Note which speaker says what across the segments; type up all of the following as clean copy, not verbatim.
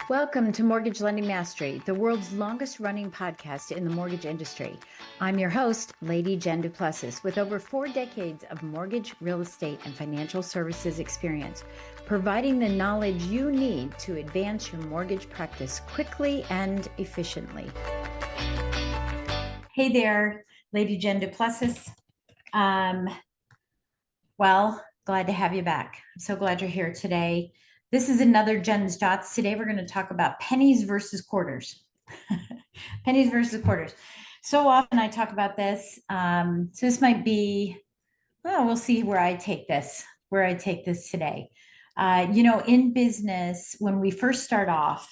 Speaker 1: Welcome to Mortgage Lending Mastery, the world's longest running podcast in the mortgage industry. I'm your host, Lady Jen Du Plessis, with over 4 decades of mortgage, real estate, and financial services experience, providing the knowledge you need to advance your mortgage practice quickly and efficiently. Hey there, Lady Jen Du Plessis. Glad to have you back. I'm so glad you're here today. This is another Jen's Dots. Today we're going to talk about pennies versus quarters. Pennies versus quarters. So often I talk about this. So this might be, well, we'll see where I take this today. In business, when we first start off,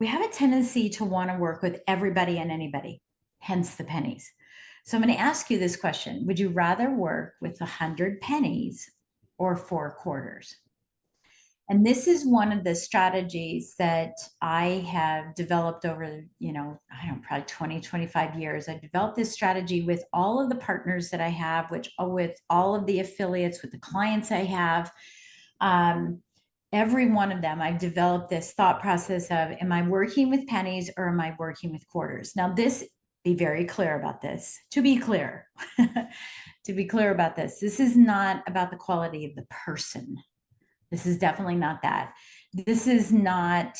Speaker 1: we have a tendency to want to work with everybody and anybody, hence the pennies. So I'm going to ask you this question. Would you rather work with 100 pennies or 4 quarters? And this is one of the strategies that I have developed over, probably 20, 25 years. I developed this strategy with all of the partners that I have, with all of the affiliates, with the clients I have. Every one of them, I've developed this thought process of, am I working with pennies or am I working with quarters? Now, be very clear about this. To be clear about this, this is not about the quality of the person. This is definitely not that. This is not,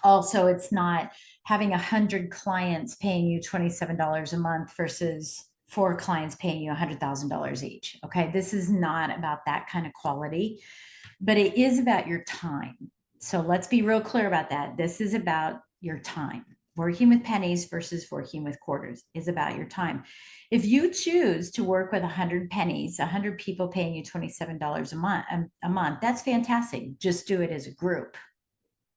Speaker 1: it's not having 100 clients paying you $27 a month versus 4 clients paying you $100,000 each. Okay. This is not about that kind of quality, but it is about your time. So let's be real clear about that. This is about your time. Working with pennies versus working with quarters is about your time. If you choose to work with 100 pennies, 100 people paying you $27 a month, that's fantastic. Just do it as a group,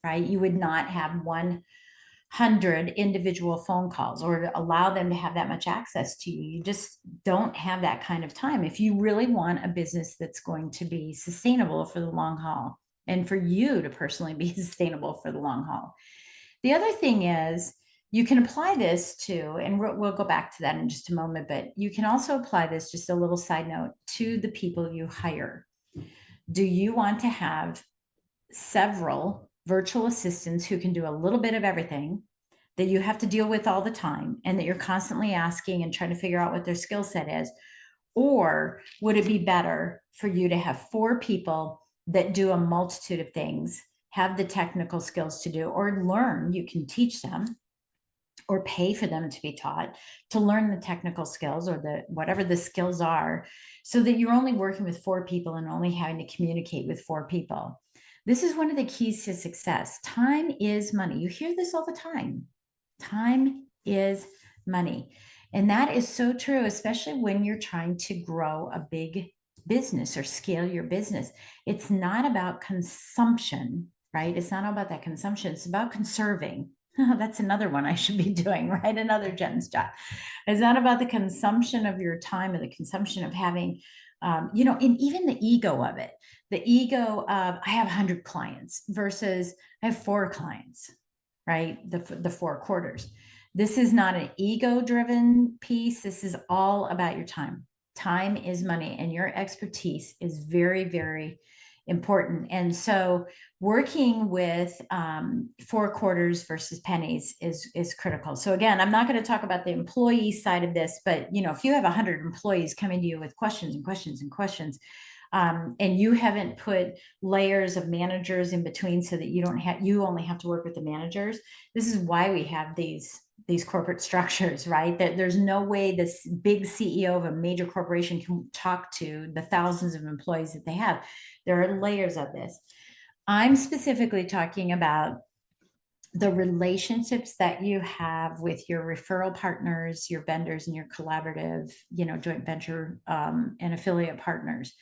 Speaker 1: right? You would not have 100 individual phone calls or allow them to have that much access to you. You just don't have that kind of time. If you really want a business that's going to be sustainable for the long haul and for you to personally be sustainable for the long haul. The other thing is you can apply this to, and we'll go back to that in just a moment, but you can also apply this, just a little side note, to the people you hire. Do you want to have several virtual assistants who can do a little bit of everything that you have to deal with all the time and that you're constantly asking and trying to figure out what their skill set is? Or would it be better for you to have 4 people that do a multitude of things, have the technical skills to do, or learn, you can teach them or pay for them to be taught to learn the technical skills or whatever the skills are, so that you're only working with 4 people and only having to communicate with 4 people. This is one of the keys to success. Time is money. You hear this all the time. Time is money. And that is so true, especially when you're trying to grow a big business or scale your business. It's not about consumption, right? It's not about that consumption. It's about conserving. That's another one I should be doing, right? Another Jen's job. It's not about the consumption of your time or the consumption of having, and even the ego of it. The ego of, I have 100 clients versus I have 4 clients, right? The 4 quarters. This is not an ego-driven piece. This is all about your time. Time is money, and your expertise is very, very important. And so working with 4 quarters versus pennies is critical. So again, I'm not going to talk about the employee side of this, but if you have 100 employees coming to you with questions and questions and questions, and you haven't put layers of managers in between so that you only have to work with the managers. This is why we have these corporate structures, right? That there's no way this big CEO of a major corporation can talk to the thousands of employees that they have. There are layers of this. I'm specifically talking about the relationships that you have with your referral partners, your vendors, and your collaborative, joint venture and affiliate partners.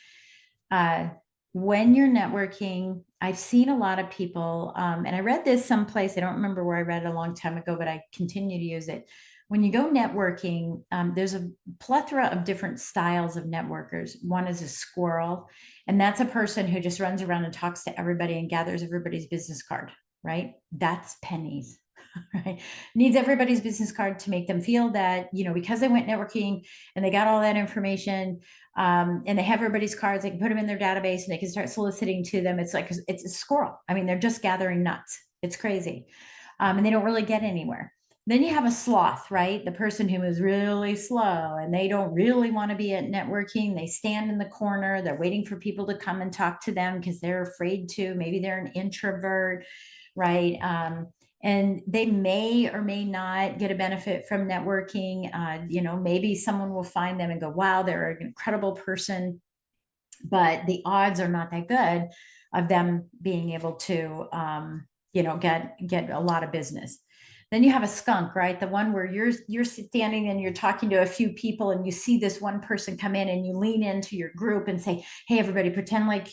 Speaker 1: When you're networking, I've seen a lot of people, and I read this someplace, I don't remember where I read it a long time ago, but I continue to use it. When you go networking, there's a plethora of different styles of networkers. One is a squirrel, and that's a person who just runs around and talks to everybody and gathers everybody's business card, right? That's pennies. right? Needs everybody's business card to make them feel that, because they went networking and they got all that information, and they have everybody's cards, they can put them in their database and they can start soliciting to them. It's like, it's a squirrel. I mean, they're just gathering nuts. It's crazy. And they don't really get anywhere. Then you have a sloth, right? The person who is really slow and they don't really want to be at networking. They stand in the corner. They're waiting for people to come and talk to them because they're afraid to. Maybe they're an introvert, right? And they may or may not get a benefit from networking. Maybe someone will find them and go, wow, they're an incredible person, but the odds are not that good of them being able to, get a lot of business. Then you have a skunk, right? The one where you're standing and you're talking to a few people and you see this one person come in and you lean into your group and say, hey, everybody, pretend like,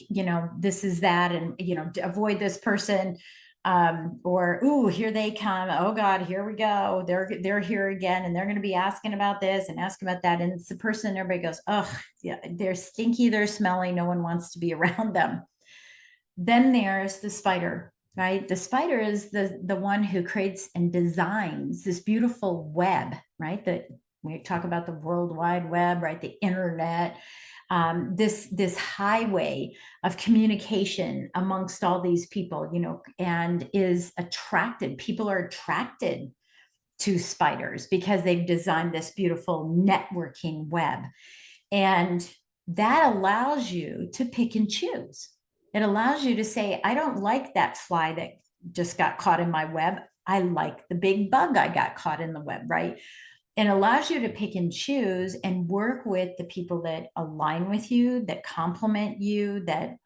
Speaker 1: this is that, and, avoid this person. Or, ooh, here they come. Oh God, here we go. They're here again. And they're going to be asking about this and asking about that. And it's the person, everybody goes, oh, yeah, they're stinky, they're smelly. No one wants to be around them. Then there's the spider, right? The spider is the one who creates and designs this beautiful web, right? That we talk about the World Wide Web, right? The internet, this highway of communication amongst all these people, and is attracted. People are attracted to spiders because they've designed this beautiful networking web. And that allows you to pick and choose. It allows you to say, I don't like that fly that just got caught in my web. I like the big bug I got caught in the web, right? It allows you to pick and choose and work with the people that align with you, that complement you, that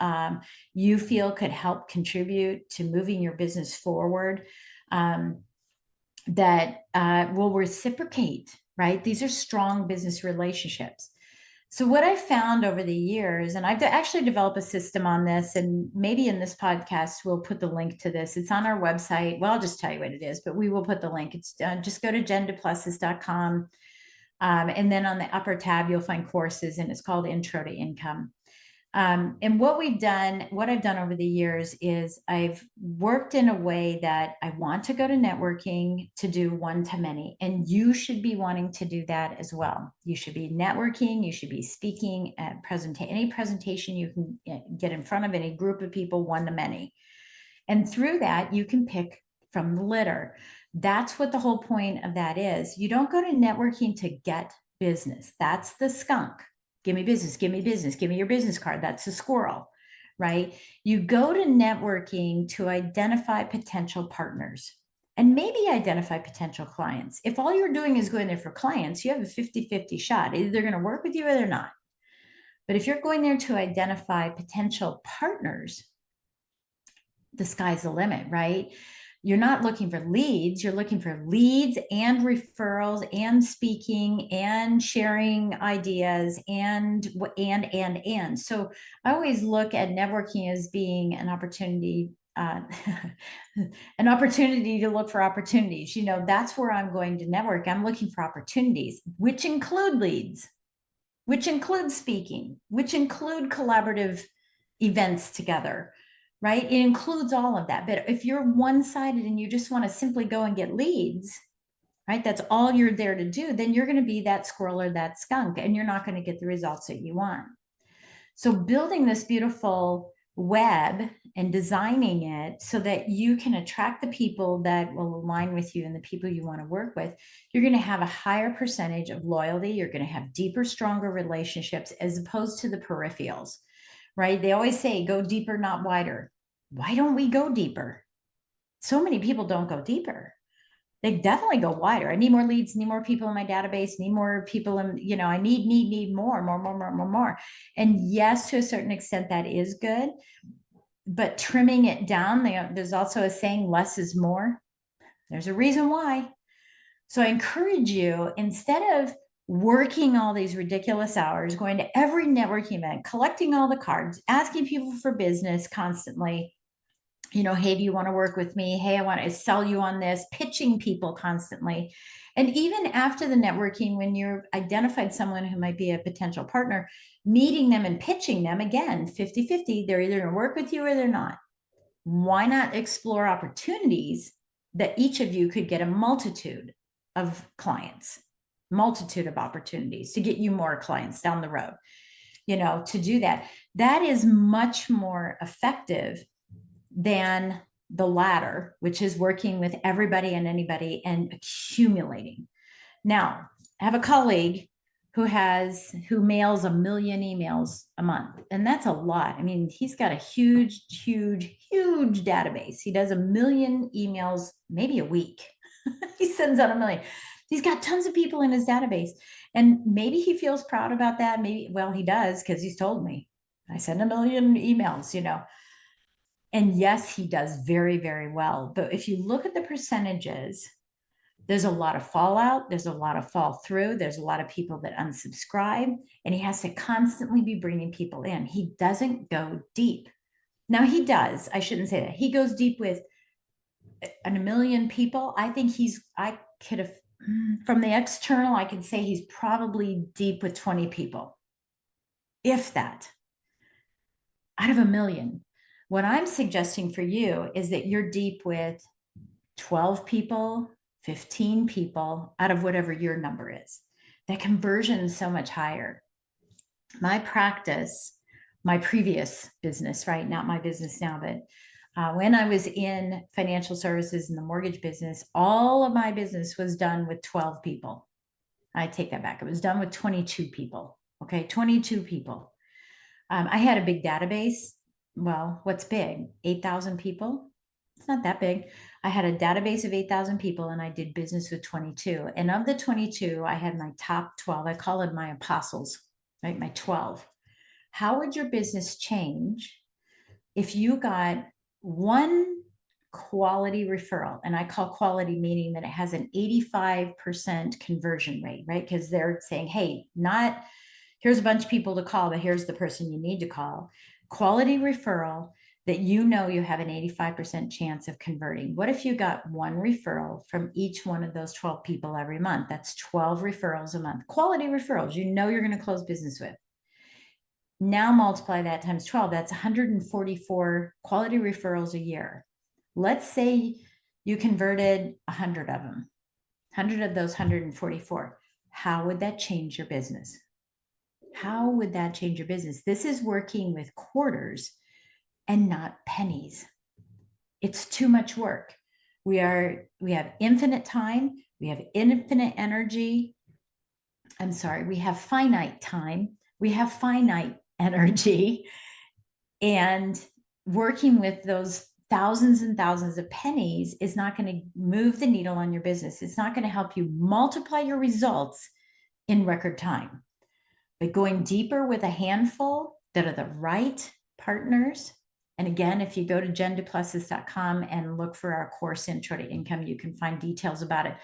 Speaker 1: you feel could help contribute to moving your business forward, that will reciprocate, right? These are strong business relationships. So what I found over the years, and I've actually developed a system on this, and maybe in this podcast, we'll put the link to this. It's on our website. Well, I'll just tell you what it is, but we will put the link. It's just go to jenduplessis.com. And then on the upper tab, you'll find courses, and it's called Intro to Income. And what I've done over the years is I've worked in a way that I want to go to networking to do one-to-many, and you should be wanting to do that as well. You should be networking, you should be speaking at any presentation you can get in front of any group of people, one-to-many. And through that, you can pick from the litter. That's what the whole point of that is. You don't go to networking to get business. That's the skunk. Give me business, give me business, give me your business card. That's a squirrel, right? You go to networking to identify potential partners and maybe identify potential clients. If all you're doing is going there for clients, you have a 50-50 shot. Either they're going to work with you or they're not. But if you're going there to identify potential partners, the sky's the limit, right? You're not looking for leads, you're looking for leads and referrals and speaking and sharing ideas and. So I always look at networking as being an opportunity, an opportunity to look for opportunities. That's where I'm going to network. I'm looking for opportunities, which include leads, which include speaking, which include collaborative events together, right? It includes all of that. But if you're one-sided and you just want to simply go and get leads, right? That's all you're there to do, then you're going to be that squirrel or that skunk, and you're not going to get the results that you want. So building this beautiful web and designing it so that you can attract the people that will align with you and the people you want to work with, you're going to have a higher percentage of loyalty. You're going to have deeper, stronger relationships as opposed to the peripherals, right? They always say, go deeper, not wider. Why don't we go deeper? So many people don't go deeper. They definitely go wider. I need more leads, need more people in my database, need more people in, I need more. And yes, to a certain extent, that is good. But trimming it down, there's also a saying, less is more. There's a reason why. So I encourage you, instead of working all these ridiculous hours, going to every networking event, collecting all the cards, asking people for business constantly, hey, do you want to work with me? Hey, I want to sell you on this, pitching people constantly. And even after the networking, when you've identified someone who might be a potential partner, meeting them and pitching them, again, 50-50, they're either going to work with you or they're not. Why not explore opportunities that each of you could get a multitude of clients, multitude of opportunities to get you more clients down the road. To do that, that is much more effective than the latter, which is working with everybody and anybody and accumulating. Now, I have a colleague who mails 1 million emails a month, and that's a lot. I mean, he's got a huge, huge, huge database. He does 1 million emails maybe a week. He sends out 1 million. He's got tons of people in his database, and maybe he feels proud about that. Maybe, well, he does, because he's told me I send 1 million emails, and yes, he does very, very well. But if you look at the percentages, there's a lot of fallout. There's a lot of fall through. There's a lot of people that unsubscribe, and he has to constantly be bringing people in. He doesn't go deep. Now he does. I shouldn't say that. He goes deep with 1 million people. I think I could have, from the external, I could say he's probably deep with 20 people, if that, out of 1 million. What I'm suggesting for you is that you're deep with 12 people, 15 people out of whatever your number is. That conversion is so much higher. My practice, my previous business, right? Not my business now, but when I was in financial services in the mortgage business, all of my business was done with 12 people. I take that back. It was done with 22 people. Okay, 22 people. I had a big database. Well, what's big? 8,000 people? It's not that big. I had a database of 8,000 people, and I did business with 22. And of the 22, I had my top 12. I call it my apostles, right? My 12. How would your business change if you got one quality referral? And I call quality meaning that it has an 85% conversion rate, right? Because they're saying, hey, not here's a bunch of people to call, but here's the person you need to call. Quality referral that you have an 85% chance of converting. What if you got one referral from each one of those 12 people every month? That's 12 referrals a month. Quality referrals you're going to close business with. Now multiply that times 12. That's 144 quality referrals a year. Let's say you converted 100 of them, 100 of those 144. How would that change your business? How would that change your business? This is working with quarters and not pennies. It's too much work. We have infinite time. We have infinite energy. I'm sorry, we have finite time. We have finite energy. And working with those thousands and thousands of pennies is not going to move the needle on your business. It's not going to help you multiply your results in record time. But going deeper with a handful that are the right partners. And again, if you go to jenduplessis.com and look for our course Intro to Income, you can find details about it,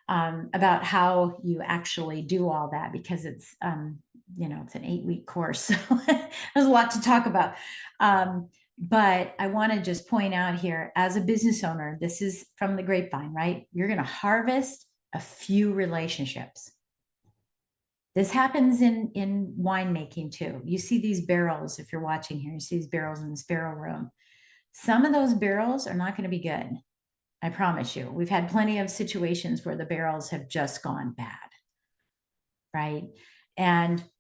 Speaker 1: about how you actually do all that, because it's, it's an 8-week course. So there's a lot to talk about. But I want to just point out here, as a business owner, this is from the grapevine, right? You're going to harvest a few relationships. This happens in winemaking too. You see these barrels, if you're watching here, you see these barrels in this barrel room. Some of those barrels are not going to be good. I promise you. We've had plenty of situations where the barrels have just gone bad, right?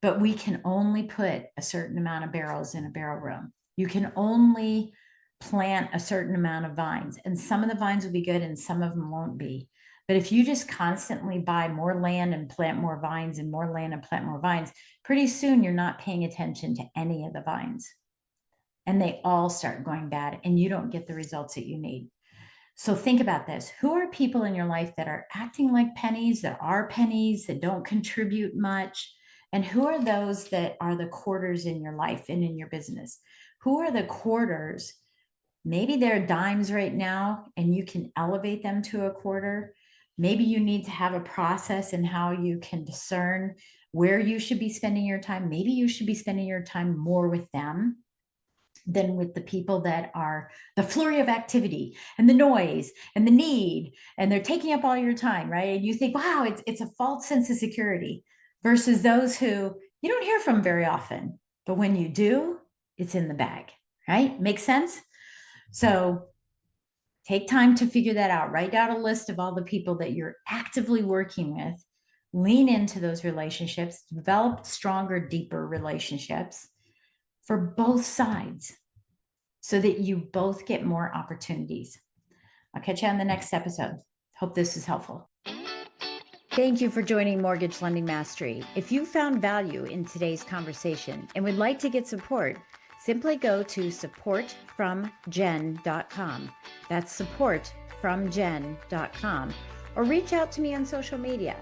Speaker 1: But we can only put a certain amount of barrels in a barrel room. You can only plant a certain amount of vines, and some of the vines will be good and some of them won't be. But if you just constantly buy more land and plant more vines and more land and plant more vines, pretty soon you're not paying attention to any of the vines. And they all start going bad and you don't get the results that you need. So think about this. Who are people in your life that are acting like pennies, that are pennies, that don't contribute much? And who are those that are the quarters in your life and in your business? Who are the quarters? Maybe they're dimes right now and you can elevate them to a quarter. Maybe you need to have a process in how you can discern where you should be spending your time. Maybe you should be spending your time more with them than with the people that are the flurry of activity and the noise and the need, and they're taking up all your time, right? And you think, wow, it's a false sense of security, versus those who you don't hear from very often, but when you do, it's in the bag, right? Makes sense? So Take time to figure that out. Write down a list of all the people that you're actively working with. Lean into those relationships, develop stronger, deeper relationships for both sides so that you both get more opportunities. I'll catch you on the next episode. Hope this is helpful. Thank you for joining Mortgage Lending Mastery. If you found value in today's conversation and would like to get support, simply go to supportfromjen.com. That's supportfromjen.com, or reach out to me on social media.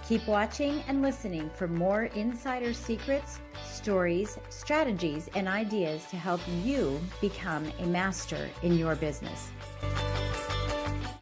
Speaker 1: Keep watching and listening for more insider secrets, stories, strategies, and ideas to help you become a master in your business.